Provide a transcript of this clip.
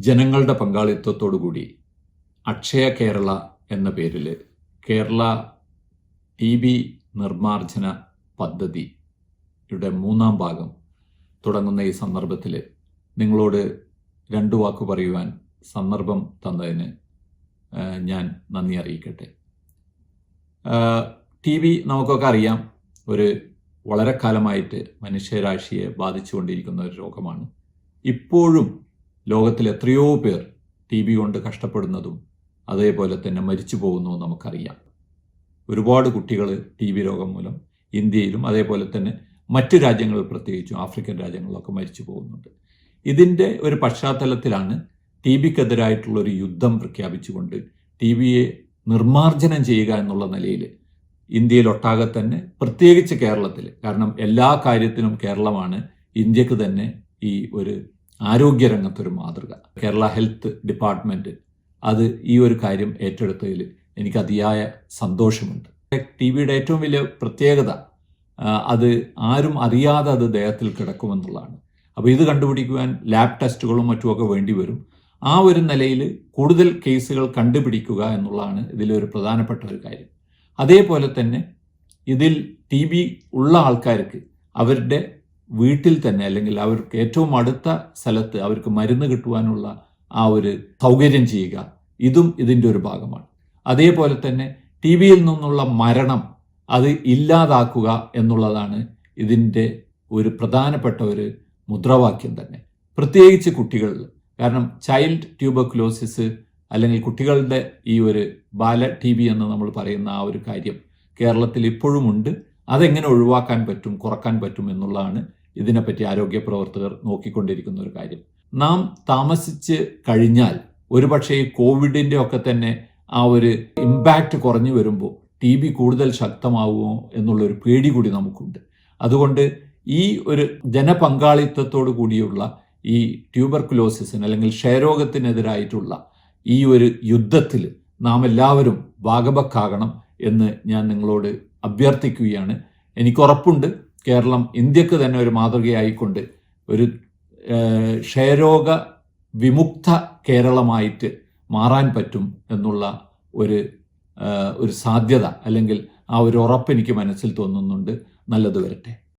ജനങ്ങളുടെ പങ്കാളിത്തത്തോടുകൂടി അക്ഷയ കേരള എന്ന പേരിൽ കേരള TB നിർമ്മാർജ്ജന പദ്ധതിയുടെ 3-ാം ഭാഗം തുടങ്ങുന്ന ഈ സന്ദർഭത്തിൽ നിങ്ങളോട് 2 വാക്ക് പറയുവാൻ സന്ദർഭം തന്നതിന് ഞാൻ നന്ദി അറിയിക്കട്ടെ. TB നമുക്കൊക്കെ അറിയാം, വളരെ കാലമായിട്ട് മനുഷ്യരാശിയെ ബാധിച്ചുകൊണ്ടിരിക്കുന്ന ഒരു രോഗമാണ്. ഇപ്പോഴും ലോകത്തിൽ എത്രയോ പേർ TB കൊണ്ട് കഷ്ടപ്പെടുന്നതും അതേപോലെ തന്നെ മരിച്ചു പോകുന്നതും നമുക്കറിയാം. ഒരുപാട് കുട്ടികൾ TB രോഗം മൂലം ഇന്ത്യയിലും അതേപോലെ തന്നെ മറ്റ് രാജ്യങ്ങളിൽ, പ്രത്യേകിച്ചും ആഫ്രിക്കൻ രാജ്യങ്ങളിലൊക്കെ മരിച്ചു പോകുന്നുണ്ട്. ഇതിൻ്റെ ഒരു പശ്ചാത്തലത്തിലാണ് TBക്കെതിരായിട്ടുള്ളൊരു യുദ്ധം പ്രഖ്യാപിച്ചുകൊണ്ട് TBയെ നിർമ്മാർജ്ജനം ചെയ്യുക എന്നുള്ള നിലയിൽ ഇന്ത്യയിലൊട്ടാകെ തന്നെ, പ്രത്യേകിച്ച് കേരളത്തിൽ, കാരണം എല്ലാ കാര്യത്തിനും കേരളമാണ് ഇന്ത്യക്ക് തന്നെ ഈ ഒരു ആരോഗ്യരംഗത്തൊരു മാതൃക. കേരള ഹെൽത്ത് ഡിപ്പാർട്ട്മെൻറ്റ് അത് ഈ ഒരു കാര്യം ഏറ്റെടുത്തതിൽ എനിക്ക് അതിയായ സന്തോഷമുണ്ട്. TBയുടെ ഏറ്റവും വലിയ പ്രത്യേകത അത് ആരും അറിയാതെ അത് ദേഹത്തിൽ കിടക്കുമെന്നുള്ളതാണ്. അപ്പോൾ ഇത് കണ്ടുപിടിക്കുവാൻ ലാബ് ടെസ്റ്റുകളും മറ്റുമൊക്കെ വേണ്ടി വരും. ആ ഒരു നിലയിൽ കൂടുതൽ കേസുകൾ കണ്ടുപിടിക്കുക എന്നുള്ളതാണ് ഇതിലൊരു പ്രധാനപ്പെട്ട ഒരു കാര്യം. അതേപോലെ തന്നെ ഇതിൽ TB ഉള്ള ആൾക്കാർക്ക് അവരുടെ വീട്ടിൽ തന്നെ, അല്ലെങ്കിൽ അവർക്ക് ഏറ്റവും അടുത്ത സ്ഥലത്ത് അവർക്ക് മരുന്ന് കിട്ടുവാനുള്ള ആ ഒരു സൗകര്യം ചെയ്യുക, ഇതും ഇതിൻ്റെ ഒരു ഭാഗമാണ്. അതേപോലെ തന്നെ TBയിൽ നിന്നുള്ള മരണം അത് ഇല്ലാതാക്കുക എന്നുള്ളതാണ് ഇതിൻ്റെ ഒരു പ്രധാനപ്പെട്ട ഒരു മുദ്രാവാക്യം തന്നെ, പ്രത്യേകിച്ച് കുട്ടികളിൽ. കാരണം ചൈൽഡ് ട്യൂബർകുലോസിസ് അല്ലെങ്കിൽ കുട്ടികളുടെ ഈ ഒരു ബാല TB എന്ന് നമ്മൾ പറയുന്ന ആ ഒരു കാര്യം കേരളത്തിൽ ഇപ്പോഴും ഉണ്ട്. അതെങ്ങനെ ഒഴിവാക്കാൻ പറ്റും, കുറക്കാൻ പറ്റും എന്നുള്ളതാണ് ഇതിനെപ്പറ്റി ആരോഗ്യ പ്രവർത്തകർ നോക്കിക്കൊണ്ടിരിക്കുന്ന ഒരു കാര്യം. നാം താമസിച്ച് കഴിഞ്ഞാൽ ഒരുപക്ഷെ ഈ കോവിഡിൻ്റെ ഒക്കെ തന്നെ ആ ഒരു ഇമ്പാക്റ്റ് കുറഞ്ഞു വരുമ്പോൾ TB കൂടുതൽ ശക്തമാവുമോ എന്നുള്ളൊരു പേടി കൂടി നമുക്കുണ്ട്. അതുകൊണ്ട് ഈ ഒരു ജനപങ്കാളിത്തത്തോടു കൂടിയുള്ള ഈ ട്യൂബർകുലോസിസിന് അല്ലെങ്കിൽ ക്ഷയരോഗത്തിനെതിരായിട്ടുള്ള ഈ ഒരു യുദ്ധത്തിൽ നാം എല്ലാവരും ഭാഗഭാക്കാകണം എന്ന് ഞാൻ നിങ്ങളോട് അഭ്യർത്ഥിക്കുകയാണ്. എനിക്കുറപ്പുണ്ട് കേരളം ഇന്ത്യക്ക് തന്നെ ഒരു മാതൃകയായിക്കൊണ്ട് ഒരു ക്ഷയരോഗ വിമുക്ത കേരളമായിട്ട് മാറാൻ പറ്റും എന്നുള്ള ഒരു സാധ്യത, അല്ലെങ്കിൽ ആ ഒരു ഉറപ്പ് എനിക്ക് മനസ്സിൽ തോന്നുന്നുണ്ട്. നല്ലത് വരട്ടെ.